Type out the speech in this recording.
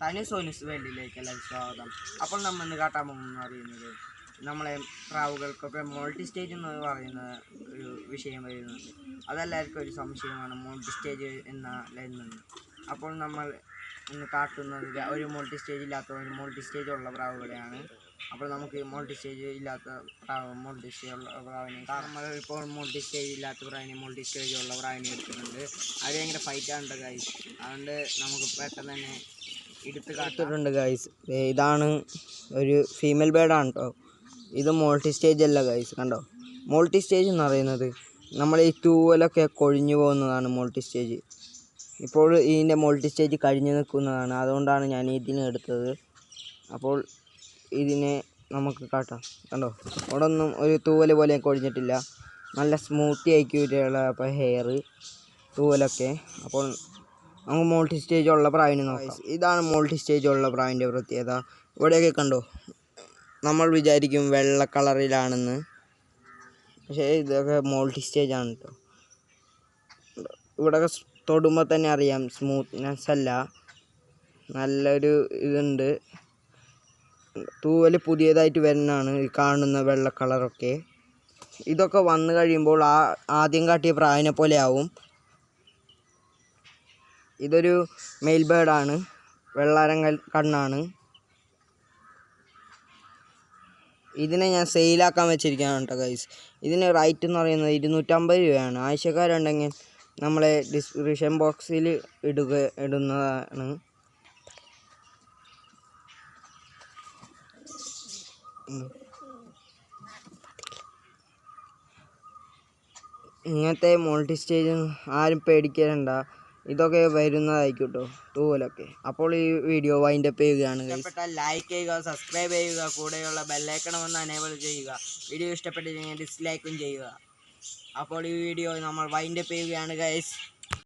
തനി സോനുസ് വേൾഡിലേക്ക് എല്ലാവർക്കും സ്വാഗതം. അപ്പോൾ നമ്മൾ ഇന്ന് കാട്ടാൻ പോകുന്നത് പറയുന്നത് നമ്മളെ പ്രാവുകൾക്കൊക്കെ മോൾട്ടി സ്റ്റേജ് എന്ന് പറയുന്ന ഒരു വിഷയം വരുന്നുണ്ട്. അതെല്ലാവർക്കും ഒരു സംശയമാണ്, മോൾട്ടി സ്റ്റേജ് എന്നുണ്ട്. അപ്പോൾ നമ്മൾ ഇന്ന് കാട്ടുന്നത് ഒരു മോൾട്ടി സ്റ്റേജ് ഇല്ലാത്ത ഒരു മോൾട്ടി സ്റ്റേജ് ഉള്ള പ്രാവുകളെയാണ്. അപ്പോൾ നമുക്ക് മോൾട്ടി സ്റ്റേജ് ഇല്ലാത്ത മോൾട്ടി സ്റ്റേജ് ഉള്ള പ്രാവിനെ നമ്മൾ ഇപ്പോൾ മോൾട്ടി സ്റ്റേജ് ഇല്ലാത്ത പ്രാവിനെ മോൾട്ടി സ്റ്റേജ് ഉള്ള പ്രാവിനെ എടുക്കുന്നുണ്ട്. അത് ഭയങ്കര ഫൈറ്റാണ് ഗൈസ്. അതുകൊണ്ട് നമുക്ക് പെട്ടെന്ന് തന്നെ എടുത്ത് കാട്ടിട്ടുണ്ട് ഗൈസ്. ഇതാണ് ഒരു ഫീമെയിൽ ബേർഡാണ് കേട്ടോ. ഇത് മോൾട്ടി സ്റ്റേജ് അല്ല ഗൈസ്. കണ്ടോ, മോൾട്ടി സ്റ്റേജ് എന്ന് പറയുന്നത് നമ്മൾ ഈ തൂവലൊക്കെ കൊഴിഞ്ഞു പോകുന്നതാണ് മോൾട്ടി സ്റ്റേജ്. ഇപ്പോൾ ഇതിൻ്റെ മോൾട്ടി സ്റ്റേജ് കഴിഞ്ഞ് നിൽക്കുന്നതാണ്, അതുകൊണ്ടാണ് ഞാൻ ഇതിനെ എടുത്തത്. അപ്പോൾ ഇതിനെ നമുക്ക് കാട്ടാം. കണ്ടോ, അവിടെ ഒന്നും ഒരു തൂവല് പോലെ കൊഴിഞ്ഞിട്ടില്ല, നല്ല സ്മൂത്തി ആയിക്കൂടെയുള്ള അപ്പോൾ ഹെയർ തൂവലൊക്കെ. അപ്പോൾ നമുക്ക് മോൾട്ടി സ്റ്റേജ് ഉള്ള പ്രാവിനെ നോക്കാം. ഇതാണ് മോൾട്ടി സ്റ്റേജ് ഉള്ള പ്രാവിൻ്റെ പ്രത്യേകത. ഇവിടെയൊക്കെ കണ്ടോ, നമ്മൾ വിചാരിക്കും വെള്ള കളറിലാണെന്ന്, പക്ഷേ ഇതൊക്കെ മോൾട്ടി സ്റ്റേജ് ആണ് കേട്ടോ. ഇവിടെയൊക്കെ തൊടുമ്പോൾ തന്നെ അറിയാം, സ്മൂത്ത്നെസ് അല്ല, നല്ലൊരു ഇതുണ്ട്. തൂവൽ പുതിയതായിട്ട് വരുന്നതാണ് ഈ കാണുന്ന വെള്ള കളറൊക്കെ. ഇതൊക്കെ വന്നു കഴിയുമ്പോൾ ആദ്യം കാട്ടിയ പ്രാവിനെ പോലെ ആവും. ഇതൊരു മെയിൽ ബേർഡാണ്, വെള്ളാരം കണ്ണാണ്. ഇതിനെ ഞാൻ സെയിലാക്കാൻ വെച്ചിരിക്കുകയാണ് കേട്ടോ ഗൈസ്. ഇതിന് റേറ്റ് എന്ന് പറയുന്നത് 250 രൂപയാണ്. ആവശ്യക്കാരുണ്ടെങ്കിൽ നമ്മളെ ഡിസ്ക്രിപ്ഷൻ ബോക്സിൽ ഇടുന്നതാണ്. ഇങ്ങനത്തെ മോൾട്ടി സ്റ്റേജ് ആരും പേടിക്കണ്ട, ഇതൊക്കെ വരുന്നതായിരിക്കും കേട്ടോ, തൂവലൊക്കെ. അപ്പോൾ ഈ വീഡിയോ വൈൻഡപ്പ് ചെയ്യുകയാണ്. ഇഷ്ടപ്പെട്ടാൽ ലൈക്ക് ചെയ്യുക, സബ്സ്ക്രൈബ് ചെയ്യുക, കൂടെയുള്ള ബെല്ലൈക്കൺ ഒന്ന് എനേബിൾ ചെയ്യുക. വീഡിയോ ഇഷ്ടപ്പെട്ടില്ലെങ്കിൽ ഡിസ്ലൈക്കും ചെയ്യുക. അപ്പോൾ ഈ വീഡിയോ നമ്മൾ വൈൻഡപ്പ് ചെയ്യുകയാണ് ഗൈസ്.